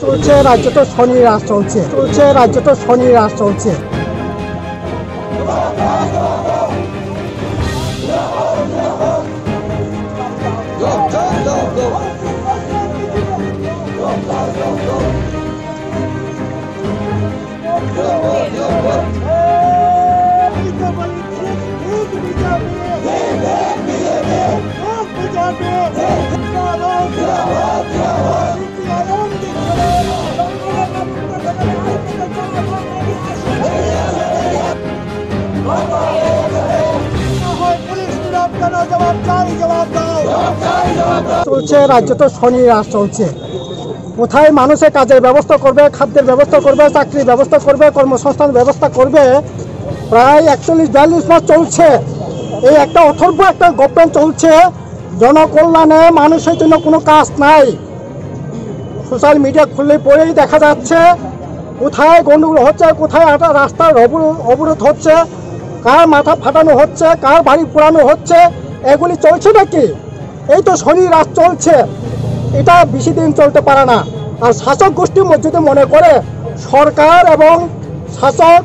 চলছে রাজ্য তো শনি রাজ চলছে রাজ্য তো শনি রাজ চলছে। চলছে রাজ্য তো শনি রাজ চলছে। কোথায় মানুষের কাজের ব্যবস্থা করবে, খাদ্যের ব্যবস্থা করবে, চাকরির ব্যবস্থা করবে, কর্মসংস্থান ব্যবস্থা করবে। প্রায় 41-42 মাস চলছে এই একটা অথর্ব একটা গভর্নমেন্ট চলছে। জনকল্যাণে মানুষের জন্য কোনো কাজ নাই। সোশ্যাল মিডিয়া খুললে পরেই দেখা যাচ্ছে কোথায় গন্ডগোল হচ্ছে, কোথায় একটা রাস্তার অবরোধ হচ্ছে, কার মাথা ফাটানো হচ্ছে, কার বাড়ি পোড়ানো হচ্ছে, এগুলি চলছে নাকি? এই তো শনি রাজ চলছে, এটা বেশি দিন চলতে পারে না। আর শাসক গোষ্ঠী যদি মনে করে, সরকার এবং শাসক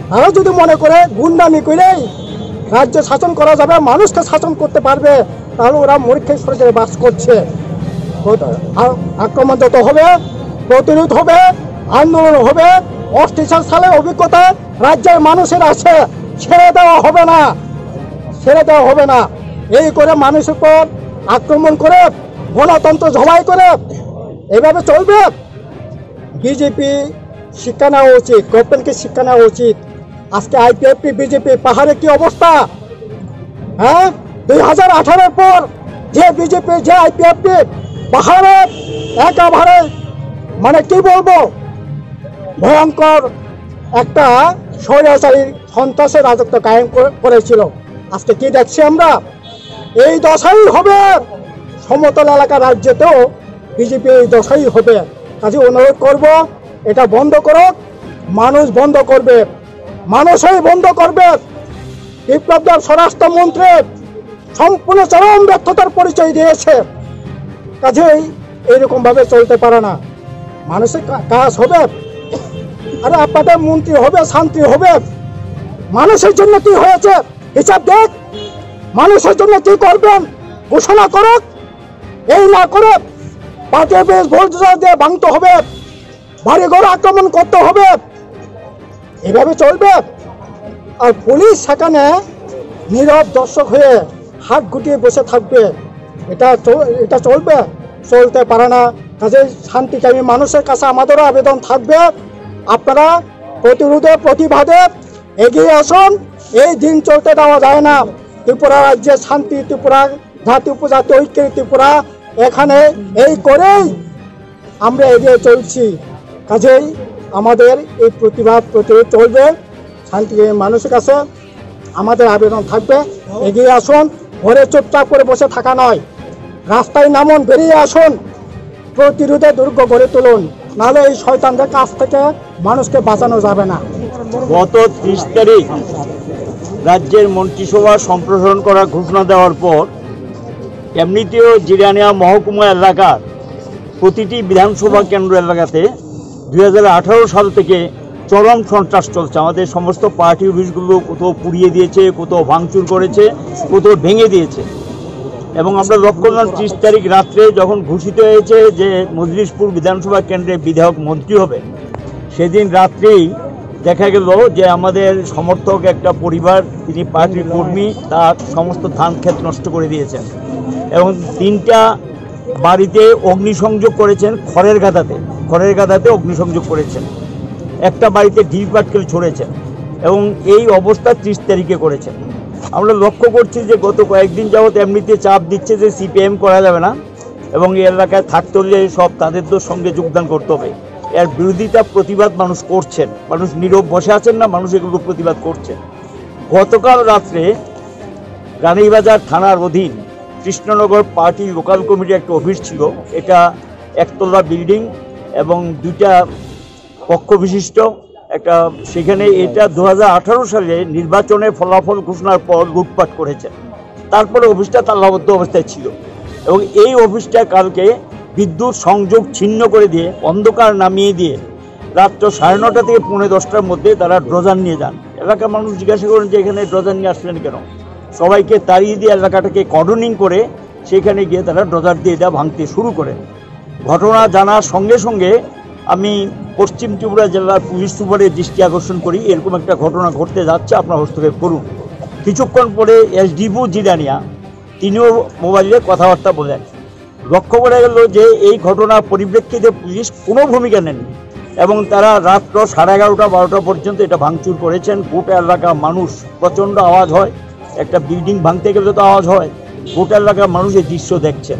তারা যদি মনে করে গুন্ডামি করেই রাজ্য শাসন করা যাবে, মানুষকে শাসন করতে পারবে, তাহলে ওরা মূর্খের স্বর্গে বাস করছে। আক্রমণ যত হবে, প্রতিরোধ হবে, আন্দোলন হবে। 68 সালের অভিজ্ঞতা রাজ্যের মানুষের আছে, ছেড়ে দেওয়া হবে না, ছেড়ে দেওয়া হবে না। এই করে মানুষের উপর আক্রমণ করে, গণতন্ত্র জবাই করে এভাবে চলবে? বিজেপি শিক্ষা নেওয়া উচিত, গভর্নমেন্টকে শিক্ষা নেওয়া উচিত। আজকে আইপিএফটি বিজেপি পাহাড়ে কি অবস্থা, হ্যাঁ? 2018-এর পর যে বিজেপি যে আইপিএফটি পাহাড়ে একেবারে মানে কি বলবো ভয়ঙ্কর একটা স্বৈরাচারী সন্ত্রাসের রাজত্ব কায়েম করেছিল। আজকে কি দেখছি আমরা? এই দশাই হবে সমতল এলাকা রাজ্যেতেও বিজেপি এই দশাই হবে। কাজে অনুরোধ করব, এটা বন্ধ করো। মানুষ বন্ধ করবে, মানুষই বন্ধ করবে। বিপ্লব দেব স্বরাষ্ট্রমন্ত্রী সম্পূর্ণ চরম ব্যর্থতার পরিচয় দিয়েছে। কাজেই এইরকমভাবে চলতে পারে না। মানুষের কাজ হবে, আরে আপনাদের মন্ত্রী হবে, শান্তি হবে। মানুষের জন্য কি হয়েছে হিসাব দেখ, মানুষের জন্য কি করবেন ঘোষণা করুক। এই না করে পার্টি বেশ ভোল্টেজ দিয়ে ভাঙতে হবে, বাড়িঘর আক্রমণ করতে হবে, এভাবে চলবে? আর পুলিশ সেখানে নীরব দর্শক হয়ে হাত গুটিয়ে বসে থাকবে? এটা চলবে? চলতে পারে না। কাজে শান্তিকামী মানুষের কাছে আমাদেরও আবেদন থাকবে, আপনারা প্রতিরোধে প্রতিবাদে এগিয়ে আসুন। এই দিন চলতে দেওয়া যায় না। ত্রিপুরা রাজ্যে শান্তি, ত্রিপুরা জাতি উপজাতি ঐক্যের ত্রিপুরা, এখানে এই করেই আমরা এগিয়ে চলছি। কাজেই আমাদের এই প্রতিরোধ চলবে। শান্তি মানুষের কাছে আমাদের আবেদন থাকবে, এগিয়ে আসুন। ঘরে চুপচাপ করে বসে থাকা নয়, রাস্তায় নামুন, বেরিয়ে আসুন, প্রতিরোধে দুর্গ গড়ে তুলুন। নাহলে এই শয়তানদের কাছ থেকে মানুষকে বাঁচানো যাবে না। গত 30 তারিখ রাজ্যের মন্ত্রিসভা সম্প্রসারণ করার ঘোষণা দেওয়ার পর এমনিতেও জিরানিয়া মহকুমা এলাকার প্রতিটি বিধানসভা কেন্দ্র এলাকাতে 2018 সাল থেকে চরম সন্ত্রাস চলছে। আমাদের সমস্ত পার্টি অফিসগুলো কোথাও পুড়িয়ে দিয়েছে, কোথাও ভাঙচুর করেছে, কোথাও ভেঙে দিয়েছে। এবং আমরা লক্ষ্য করলাম 30 তারিখ রাত্রে যখন ঘোষিত হয়েছে যে মজলিশপুর বিধানসভা কেন্দ্রে বিধায়ক মন্ত্রী হবে, সেদিন রাত্রেই দেখা গেল যে আমাদের সমর্থক একটা পরিবার, তিনি পার্টির কর্মী, তার সমস্ত ধান ক্ষেত নষ্ট করে দিয়েছেন এবং 3টা বাড়িতে অগ্নিসংযোগ করেছেন। খড়ের গাদাতে অগ্নিসংযোগ করেছেন, একটা বাড়িতে ঢিল পাটকেল ছড়েছেন এবং এই অবস্থা 30 তারিখে করেছেন। আমরা লক্ষ্য করছি যে গত কয়েকদিন যাবৎ এমনিতে চাপ দিচ্ছে যে সিপিএম করা যাবে না এবং এই এলাকায় থাকতে হলে সব তাদের সঙ্গে যোগদান করতে হবে। এর বিরোধিতা প্রতিবাদ মানুষ করছেন, মানুষ নীরব বসে আছেন না, মানুষ এগুলো প্রতিবাদ করছেন। গতকাল রাত্রে রানীবাজার থানার অধীন কৃষ্ণনগর পার্টি লোকাল কমিটির একটা অফিস ছিল। এটা একতলা বিল্ডিং এবং 2টা কক্ষ বিশিষ্ট একটা, সেখানে এটা 2018 সালে নির্বাচনের ফলাফল ঘোষণার পর লুটপাট করেছেন। তারপরে অফিসটা তালাবদ্ধ অবস্থায় ছিল এবং এই অফিসটা কালকে বিদ্যুৎ সংযোগ ছিন্ন করে দিয়ে, অন্ধকার নামিয়ে দিয়ে রাত্র 9:30 থেকে 10:45-র মধ্যে তারা ড্রজার নিয়ে যান। এলাকার মানুষ জিজ্ঞাসা করেন যে এখানে ড্রজার নিয়ে আসলেন কেন? সবাইকে তাড়িয়ে দিয়ে এলাকাটাকে কর্ডনিং করে সেখানে গিয়ে তারা ড্রজার দিয়ে ভাঙতে শুরু করেন। ঘটনা জানার সঙ্গে সঙ্গে আমি পশ্চিম ত্রিপুরা জেলার পুলিশ সুপারের দৃষ্টি আকর্ষণ করি, এরকম একটা ঘটনা ঘটতে যাচ্ছে, আপনার হস্তক্ষেপ করুন। কিছুক্ষণ পরে এসডিপো জিরানিয়া তিনিও মোবাইলে কথাবার্তা বলেন। লক্ষ্য করা গেল যে এই ঘটনার পরিপ্রেক্ষিতে পুলিশ কোনো ভূমিকা নেননি এবং তারা রাত্র 11:30-12টা পর্যন্ত এটা ভাঙচুর করেছেন। গোটা এলাকার মানুষ, প্রচণ্ড আওয়াজ হয়, একটা বিল্ডিং ভাঙতে গেলে তো আওয়াজ হয়, গোটা এলাকার মানুষ এই দৃশ্য দেখছেন।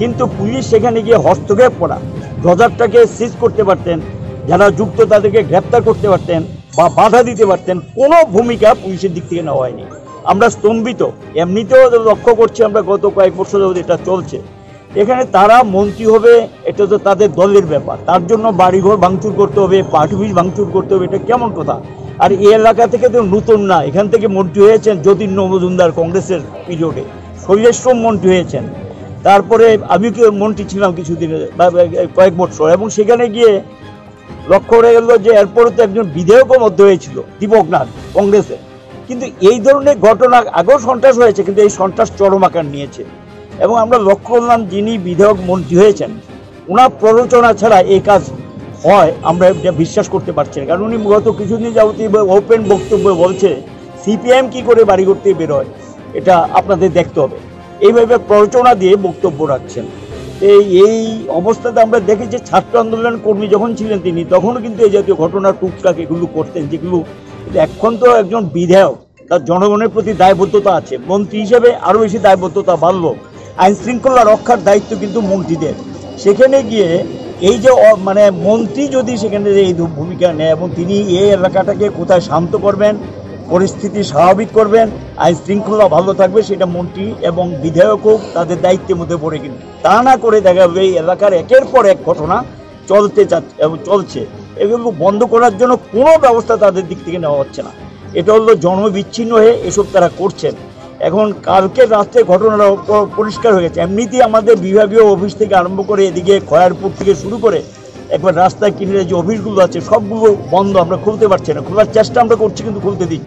কিন্তু পুলিশ সেখানে গিয়ে হস্তক্ষেপ করা, ড্রজারটাকে সিজ করতে পারতেন, যারা যুক্ত তাদেরকে গ্রেপ্তার করতে পারতেন বা বাধা দিতে পারতেন, কোনো ভূমিকা পুলিশের দিক থেকে নেওয়া হয়নি। আমরা স্তম্ভিত। এমনিতেও লক্ষ্য করছি আমরা গত কয়েক বছর ধরে এটা চলছে। এখানে তারা মন্ত্রী হবে, এটা তো তাদের দলের ব্যাপার, তার জন্য বাড়িঘর ভাঙচুর করতে হবে, পার্টি অফিস ভাঙচুর করতে হবে, এটা কেমন কথা? আর এই এলাকা থেকে তো নতুন না, এখান থেকে মন্ত্রী হয়েছেন যতীন্দ্র মজুমদার কংগ্রেসের পিরিয়ডে, শৈলেশ্রম মন্ত্রী হয়েছেন, তারপরে আমি মন্ত্রী ছিলাম কিছুদিন কয়েক বছর, এবং সেখানে গিয়ে লক্ষ্য হয়ে গেল যে এরপরে তো একজন বিধায়কও মধ্যে হয়েছিল দীপকনাথ কংগ্রেসের। কিন্তু এই ধরনের ঘটনা আগেও সন্ত্রাস হয়েছে, কিন্তু এই সন্ত্রাস চরম আকার নিয়েছে। এবং আমরা লক্ষ্য করলাম যিনি বিধায়ক মন্ত্রী হয়েছেন ওনার প্ররোচনা ছাড়া এই কাজ হয় আমরা এটা বিশ্বাস করতে পারছি না। কারণ উনি গত কিছুদিন যাবতীয় ওপেন বক্তব্য বলছে সিপিএম কি করে বাড়ি করতে বেরোয়, এটা আপনাদের দেখতে হবে, এইভাবে প্ররোচনা দিয়ে বক্তব্য রাখছেন। এই অবস্থাতে আমরা দেখি যে ছাত্র আন্দোলন কর্মী যখন ছিলেন তিনি তখনও কিন্তু এই জাতীয় ঘটনা টুকটাক এগুলো করতেন, যেগুলো এখন তো একজন বিধায়ক, তার জনগণের প্রতি দায়বদ্ধতা আছে, মন্ত্রী হিসেবে আরও বেশি দায়বদ্ধতা বাড়লো। আইন শৃঙ্খলা রক্ষার দায়িত্ব কিন্তু মন্ত্রীদের। সেখানে গিয়ে এই যে মানে মন্ত্রী যদি সেখানে এই ভূমিকা নেয় এবং তিনি এই এলাকাটাকে কোথায় শান্ত করবেন, পরিস্থিতি স্বাভাবিক করবেন, আইন শৃঙ্খলা ভালো থাকবে, সেটা মন্ত্রী এবং বিধায়কও তাদের দায়িত্বের মধ্যে পড়ে। কিন্তু তা না করে দেখা যাবে এই এলাকার একের পর এক ঘটনা চলছে, এগুলো বন্ধ করার জন্য কোনো ব্যবস্থা তাদের দিক থেকে নেওয়া হচ্ছে না। এটা হলো জনবিচ্ছিন্ন হয়ে এসব তারা করছেন। এখন কালকে রাত্রে ঘটনাটা পরিষ্কার হয়ে গেছে। এমনিতেই আমাদের বিভাগীয় অফিস থেকে আরম্ভ করে এদিকে খয়ারপুর থেকে শুরু করে একবার রাস্তায় কিনারে যে অফিসগুলো আছে সবগুলো বন্ধ, আমরা খুলতে পারছি না। খোলার চেষ্টা আমরা করছি কিন্তু খুলতে দিচ্ছি।